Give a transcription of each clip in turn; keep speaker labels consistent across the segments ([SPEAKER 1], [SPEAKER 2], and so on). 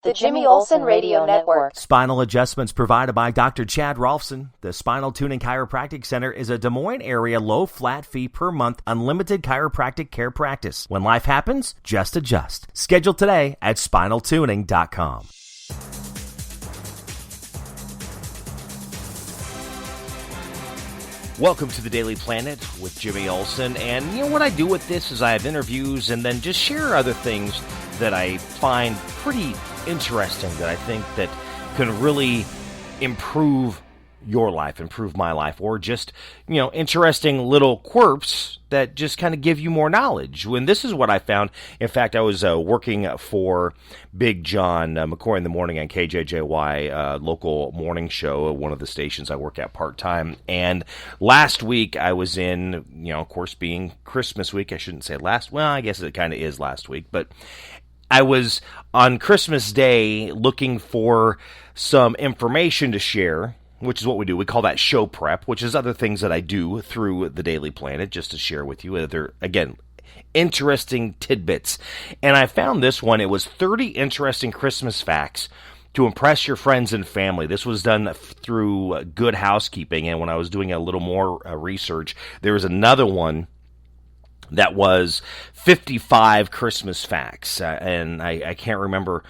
[SPEAKER 1] The Jimmy Olsen Radio Network.
[SPEAKER 2] Spinal adjustments provided by Dr. Chad Rolfson. The Spinal Tuning Chiropractic Center is a Des Moines area low flat fee per month unlimited chiropractic care practice. When life happens, just adjust. Schedule today at spinaltuning.com. Welcome to the Daily Planet with Jimmy Olsen. And you know what I do with this is I have interviews and then just share other things that I find pretty interesting, that I think that can really improve your life, improve my life, or just, interesting little quirks that just kind of give you more knowledge. When this is what I found. In fact, I was working for Big John McCoy in the morning on KJJY, local morning show, one of the stations I work at part-time. And last week I was in, of course, being Christmas week. I shouldn't say last. Well, I guess it kind of is last week, but I was on Christmas Day looking for some information to share, which is what we do. We call that show prep, which is other things that I do through the Daily Planet just to share with you. They're, again, interesting tidbits. And I found this one. It was 30 interesting Christmas facts to impress your friends and family. This was done through Good Housekeeping. And when I was doing a little more research, there was another one that was 55 Christmas facts, and I can't remember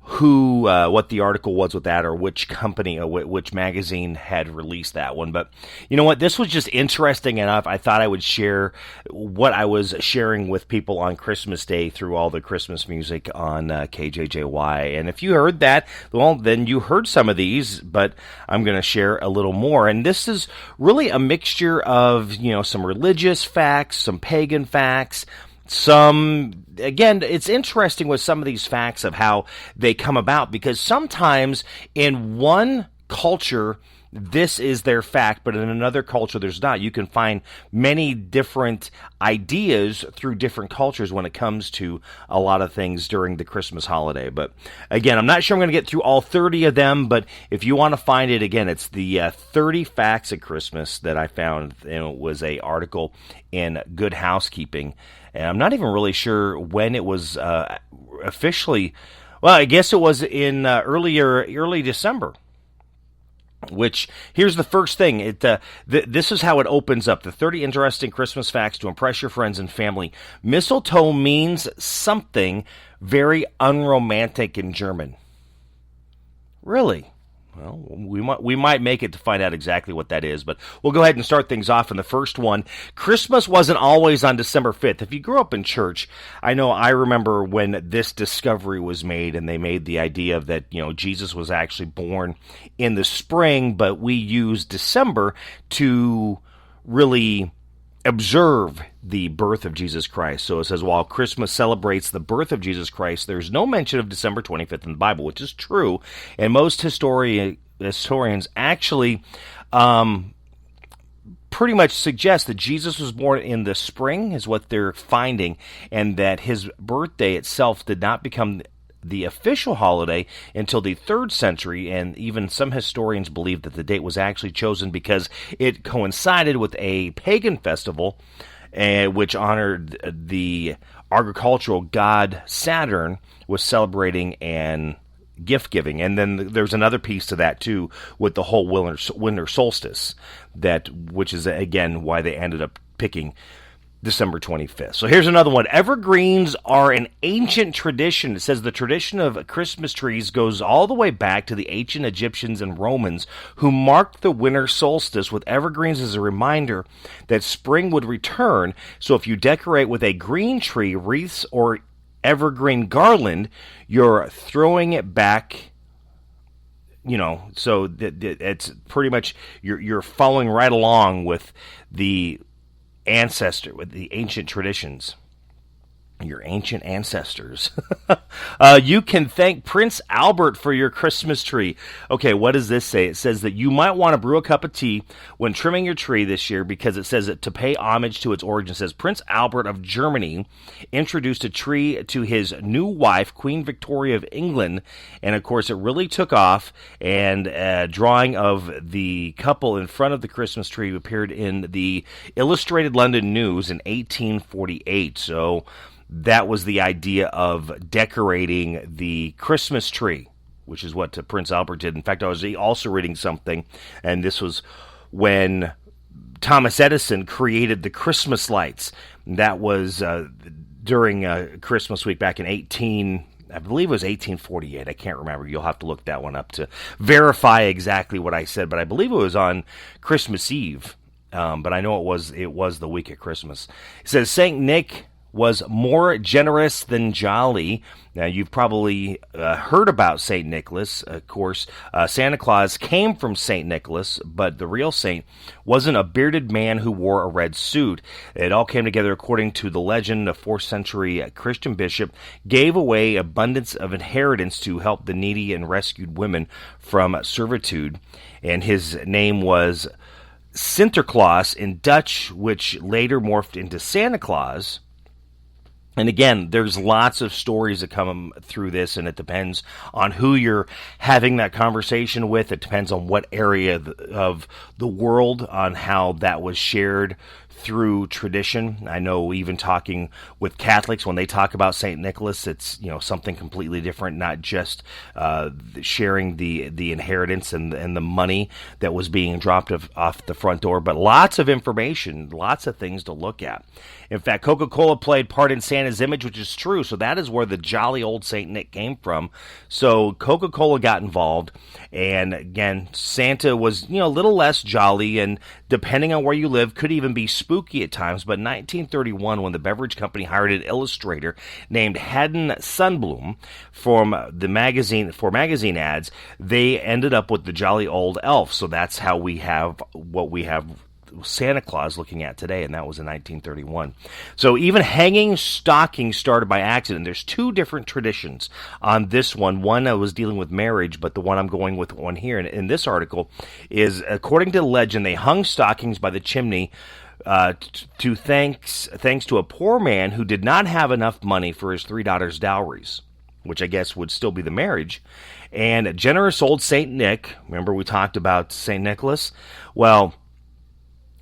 [SPEAKER 2] what the article was with that, or which company, or which magazine had released that one. But you know what? This was just interesting enough. I thought I would share what I was sharing with people on Christmas Day through all the Christmas music on KJJY. And if you heard that, well, then you heard some of these, but I'm going to share a little more. And this is really a mixture of, some religious facts, some pagan facts, again, it's interesting with some of these facts of how they come about, because sometimes in one culture, this is their fact, but in another culture, there's not. You can find many different ideas through different cultures when it comes to a lot of things during the Christmas holiday. But again, I'm not sure I'm going to get through all 30 of them, but if you want to find it, again, it's the 30 Facts of Christmas that I found. It was an article in Good Housekeeping. And I'm not even really sure when it was officially. Well, I guess it was in early December. Which, here's the first thing. This is how it opens up. The 30 interesting Christmas facts to impress your friends and family. Mistletoe means something very unromantic in German. Really? Well, we might make it to find out exactly what that is, but we'll go ahead and start things off in the first one. Christmas wasn't always on December 5th. If you grew up in church, I remember when this discovery was made, and they made the idea of that, Jesus was actually born in the spring, but we use December to really observe the birth of Jesus Christ. So it says, while Christmas celebrates the birth of Jesus Christ, there's no mention of December 25th in the Bible, which is true. And most historians actually pretty much suggest that Jesus was born in the spring, is what they're finding, and that his birthday itself did not become the official holiday until the 3rd century, and even some historians believe that the date was actually chosen because it coincided with a pagan festival which honored the agricultural god Saturn, was celebrating and gift giving. And then there's another piece to that too, with the whole winter solstice, which is again why they ended up picking December 25th. So here's another one. Evergreens are an ancient tradition. It says the tradition of Christmas trees goes all the way back to the ancient Egyptians and Romans, who marked the winter solstice with evergreens as a reminder that spring would return. So if you decorate with a green tree, wreaths, or evergreen garland, you're throwing it back. So it's pretty much you're following right along with the ancient traditions. Your ancient ancestors. You can thank Prince Albert for your Christmas tree. Okay, what does this say? It says that you might want to brew a cup of tea when trimming your tree this year, because it says that to pay homage to its origin. It says Prince Albert of Germany introduced a tree to his new wife, Queen Victoria of England, and of course it really took off, and a drawing of the couple in front of the Christmas tree appeared in the Illustrated London News in 1848. So that was the idea of decorating the Christmas tree, which is what Prince Albert did. In fact, I was also reading something, and this was when Thomas Edison created the Christmas lights. That was during Christmas week back in I believe it was 1848. I can't remember. You'll have to look that one up to verify exactly what I said, but I believe it was on Christmas Eve. But I know it was the week of Christmas. It says Saint Nick was more generous than jolly. Now, you've probably heard about St. Nicholas. Of course, Santa Claus came from St. Nicholas, but the real saint wasn't a bearded man who wore a red suit. It all came together according to the legend. A 4th century Christian bishop gave away abundance of inheritance to help the needy and rescued women from servitude, and his name was Sinterklaas in Dutch, which later morphed into Santa Claus. And again, there's lots of stories that come through this, and it depends on who you're having that conversation with. It depends on what area of the world, on how that was shared through tradition. I know even talking with Catholics, when they talk about St. Nicholas, it's something completely different, not just sharing the inheritance and the money that was being dropped off the front door, but lots of information, lots of things to look at. In fact, Coca-Cola played part in Santa's image, which is true. So that is where the jolly old Saint Nick came from. So Coca-Cola got involved. And again, Santa was, a little less jolly, and depending on where you live, could even be spooky at times. But in 1931, when the beverage company hired an illustrator named Haddon Sundblom for magazine ads, they ended up with the jolly old elf. So that's how we have what we have Santa Claus looking at today, and that was in 1931. So even hanging stockings started by accident. There's two different traditions on this one. One was dealing with marriage, but the one I'm going with one here in this article is, according to the legend, they hung stockings by the chimney to thanks to a poor man who did not have enough money for his 3 daughters' dowries, which I guess would still be the marriage. And generous old Saint Nick, remember we talked about Saint Nicholas? Well,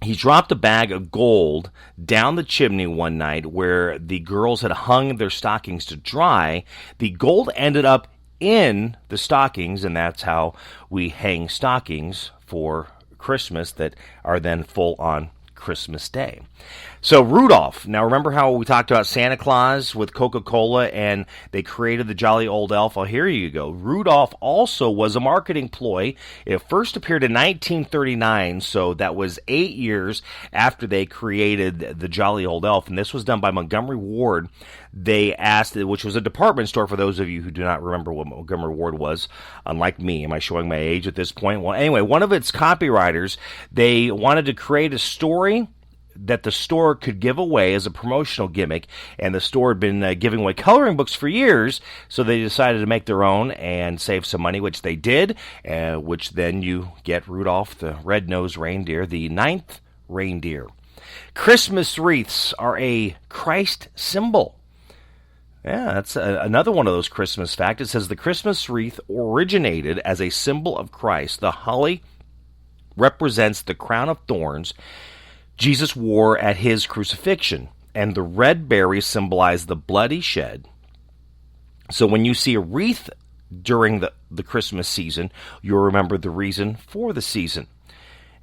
[SPEAKER 2] he dropped a bag of gold down the chimney one night where the girls had hung their stockings to dry. The gold ended up in the stockings, and that's how we hang stockings for Christmas that are then full on Christmas Day. So Rudolph, now remember how we talked about Santa Claus with Coca-Cola and they created the jolly old elf? Well, here you go. Rudolph also was a marketing ploy. It first appeared in 1939, so that was 8 years after they created the jolly old elf, and this was done by Montgomery Ward. They asked, which was a department store for those of you who do not remember what Montgomery Ward was, unlike me. Am I showing my age at this point? Well, anyway, one of its copywriters, they wanted to create a story that the store could give away as a promotional gimmick, and the store had been giving away coloring books for years, so they decided to make their own and save some money, which they did, which then you get Rudolph the Red-Nosed Reindeer, the 9th reindeer. Christmas wreaths are a Christ symbol. Yeah, that's another one of those Christmas facts. It says the Christmas wreath originated as a symbol of Christ. The holly represents the crown of thorns Jesus wore at his crucifixion, and the red berries symbolize the blood he shed. So when you see a wreath during the Christmas season, you'll remember the reason for the season.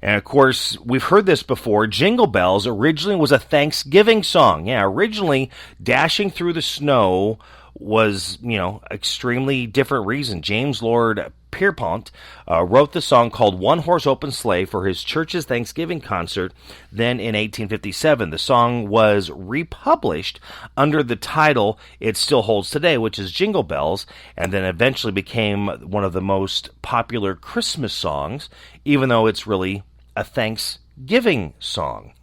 [SPEAKER 2] And of course, we've heard this before. Jingle Bells originally was a Thanksgiving song. Yeah, originally Dashing Through the Snow was, extremely different reason. James Lord Pierpont wrote the song called One Horse Open Sleigh for his church's Thanksgiving concert. Then in 1857, the song was republished under the title it still holds today, which is Jingle Bells, and then eventually became one of the most popular Christmas songs, even though it's really a Thanksgiving song.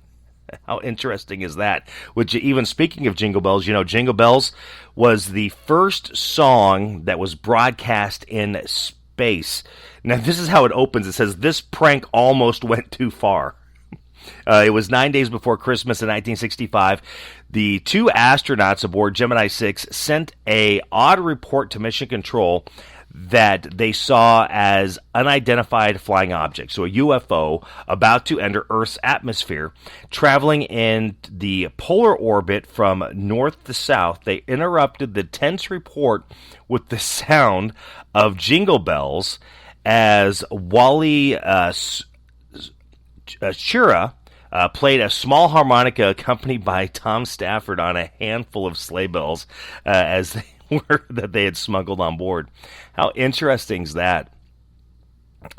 [SPEAKER 2] How interesting is that? Which, even speaking of Jingle Bells, Jingle Bells was the first song that was broadcast in space. Now, this is how it opens. It says, "This prank almost went too far." It was 9 days before Christmas in 1965. The two astronauts aboard Gemini 6 sent an odd report to Mission Control that they saw as unidentified flying objects, so a UFO about to enter Earth's atmosphere, traveling in the polar orbit from north to south. They interrupted the tense report with the sound of jingle bells as Wally Schirra played a small harmonica accompanied by Tom Stafford on a handful of sleigh bells as they were that they had smuggled on board. How interesting is that?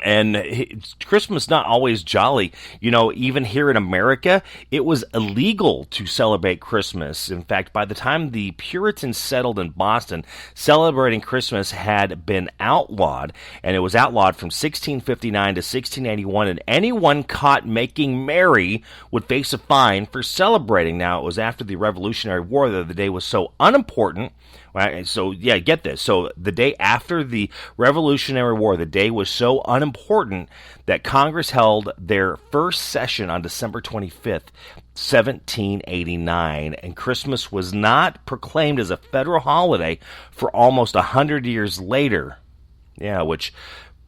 [SPEAKER 2] And Christmas not always jolly. You know, even here in America, it was illegal to celebrate Christmas. In fact, by the time the Puritans settled in Boston, celebrating Christmas had been outlawed, and it was outlawed from 1659 to 1681, and anyone caught making merry would face a fine for celebrating. Now, it was after the Revolutionary War that the day was so unimportant. Right, so yeah, get this. So the day after the Revolutionary War, the day was so unimportant that Congress held their first session on December 25th, 1789, and Christmas was not proclaimed as a federal holiday for almost 100 years later. Yeah, which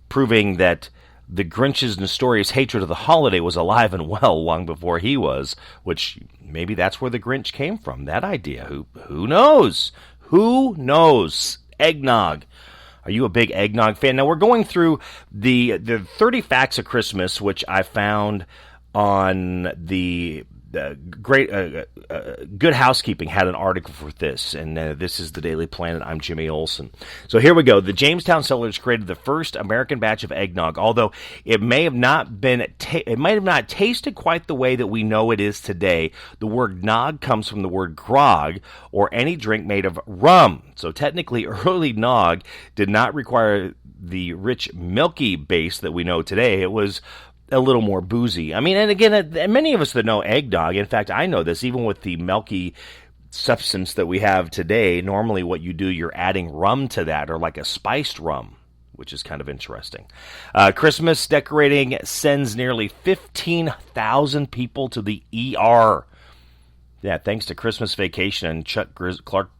[SPEAKER 2] proving that the Grinch's notorious hatred of the holiday was alive and well long before he was, which maybe that's where the Grinch came from, that idea. Who knows? Who knows? Eggnog. Are you a big eggnog fan? Now, we're going through the 30 Facts of Christmas, which I found on the Good Housekeeping had an article for this, and this is the Daily Planet. I'm Jimmy Olsen. So here we go. The Jamestown Cellars created the first American batch of eggnog, although it may have not tasted quite the way that we know it is today. The word nog comes from the word grog, or any drink made of rum. So technically, early nog did not require the rich, milky base that we know today. It was a little more boozy. I mean, and again, many of us that know eggnog, in fact, I know this, even with the milky substance that we have today, normally what you do, you're adding rum to that, or like a spiced rum, which is kind of interesting. Christmas decorating sends nearly 15,000 people to the ER. Yeah, thanks to Christmas Vacation and Clark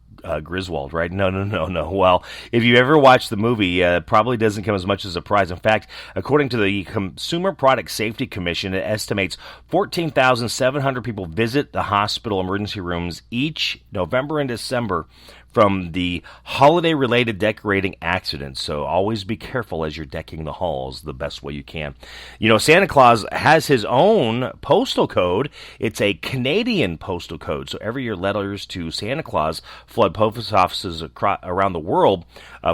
[SPEAKER 2] Griswold, right? No. Well, if you ever watched the movie, it probably doesn't come as much as a surprise. In fact, according to the Consumer Product Safety Commission, it estimates 14,700 people visit the hospital emergency rooms each November and December from the holiday-related decorating accidents. So always be careful as you're decking the halls the best way you can. You know, Santa Claus has his own postal code. It's a Canadian postal code. So every year, letters to Santa Claus flood post offices around the world,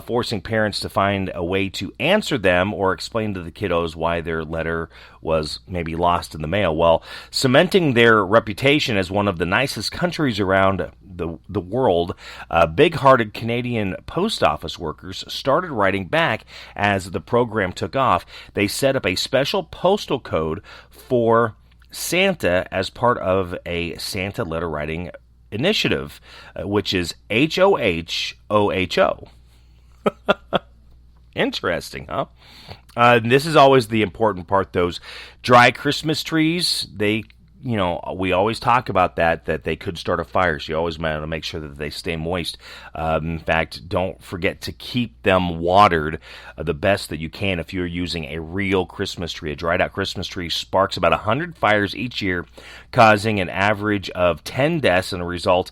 [SPEAKER 2] forcing parents to find a way to answer them or explain to the kiddos why their letter was maybe lost in the mail. Well, cementing their reputation as one of the nicest countries around the world, big-hearted Canadian post office workers started writing back as the program took off. They set up a special postal code for Santa as part of a Santa letter writing initiative, which is HOHOHO. Interesting, huh? This is always the important part. Those dry Christmas trees, we always talk about that they could start a fire, so you always want to make sure that they stay moist. In fact, don't forget to keep them watered the best that you can if you're using a real Christmas tree. A dried-out Christmas tree sparks about 100 fires each year, causing an average of 10 deaths and a result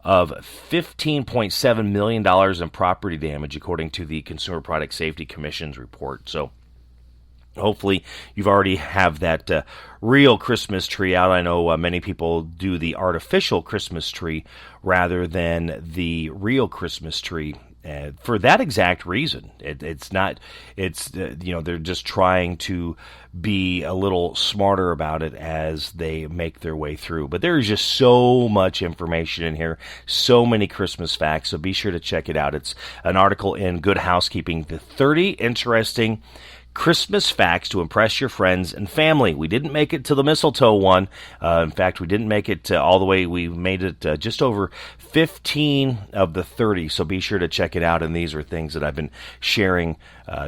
[SPEAKER 2] of $15.7 million in property damage, according to the Consumer Product Safety Commission's report. So hopefully you've already have that real Christmas tree out. I know many people do the artificial Christmas tree rather than the real Christmas tree. For that exact reason, they're just trying to be a little smarter about it as they make their way through. But there's just so much information in here, so many Christmas facts, so be sure to check it out. It's an article in Good Housekeeping, the 30 interesting Christmas facts to impress your friends and family. We didn't make it to the mistletoe one. In fact, we didn't make it all the way. We made it just over 15 of the 30, so be sure to check it out. And these are things that I've been sharing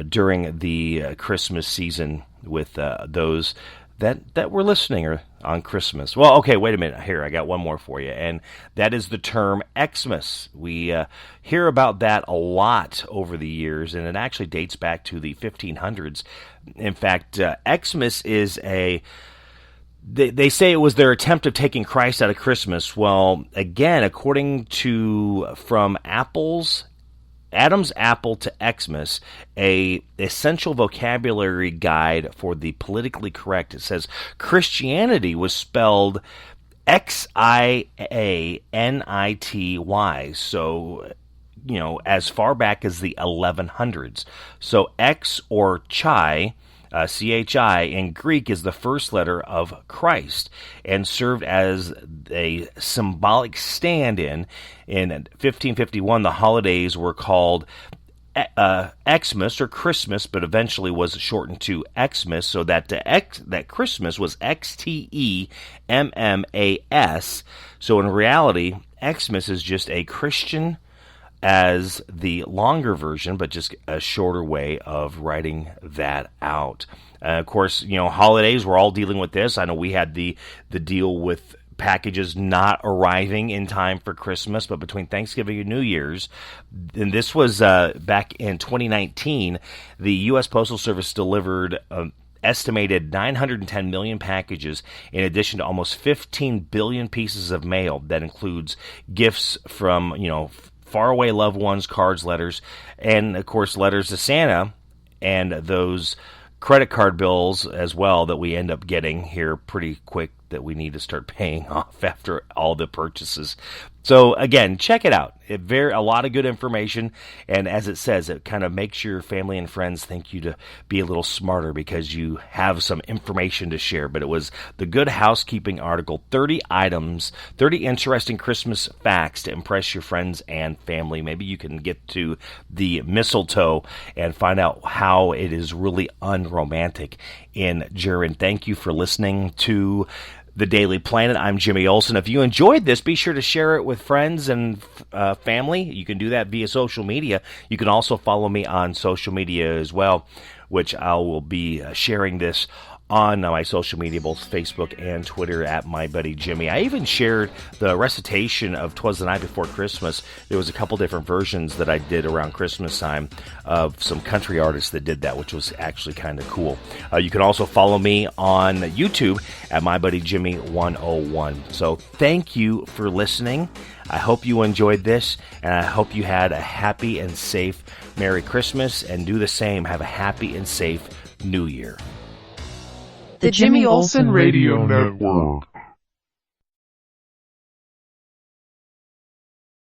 [SPEAKER 2] during the Christmas season with those that were listening on Christmas. Well, okay, wait a minute. Here, I got one more for you, and that is the term Xmas. We hear about that a lot over the years, and it actually dates back to the 1500s. In fact, Xmas is They say it was their attempt of taking Christ out of Christmas. Well, again, according to from Adam's Apple to Xmas, a essential vocabulary guide for the politically correct. It says Christianity was spelled Xianity. So, as far back as the 1100s. So X or Chi, CHI in Greek is the first letter of Christ and served as a symbolic stand-in. In 1551, the holidays were called Xmas or Christmas, but eventually was shortened to Xmas, so that that Christmas was XTEMMAS. So in reality, Xmas is just a Christian as the longer version, but just a shorter way of writing that out. Of course, holidays, we're all dealing with this. I know we had the deal with packages not arriving in time for Christmas, but between Thanksgiving and New Year's, and this was back in 2019, the U.S. Postal Service delivered estimated 910 million packages, in addition to almost 15 billion pieces of mail. That includes gifts from, faraway loved ones, cards, letters, and, of course, letters to Santa, and those credit card bills as well that we end up getting here pretty quick that we need to start paying off after all the purchases. So, again, check it out. A lot of good information, and as it says, it kind of makes your family and friends think you to be a little smarter because you have some information to share. But it was the Good Housekeeping article, 30 items, 30 interesting Christmas facts to impress your friends and family. Maybe you can get to the mistletoe and find out how it is really unromantic in German. Thank you for listening to The Daily Planet. I'm Jimmy Olsen. If you enjoyed this, be sure to share it with friends and family. You can do that via social media. You can also follow me on social media as well, which I will be sharing this on my social media, both Facebook and Twitter, at MyBuddyJimmy. I even shared the recitation of 'Twas the Night Before Christmas. There was a couple different versions that I did around Christmas time of some country artists that did that, which was actually kind of cool. You can also follow me on YouTube at MyBuddyJimmy101. So thank you for listening. I hope you enjoyed this, and I hope you had a happy and safe Merry Christmas, and do the same. Have a happy and safe New Year.
[SPEAKER 1] The Jimmy Olsen Radio Network.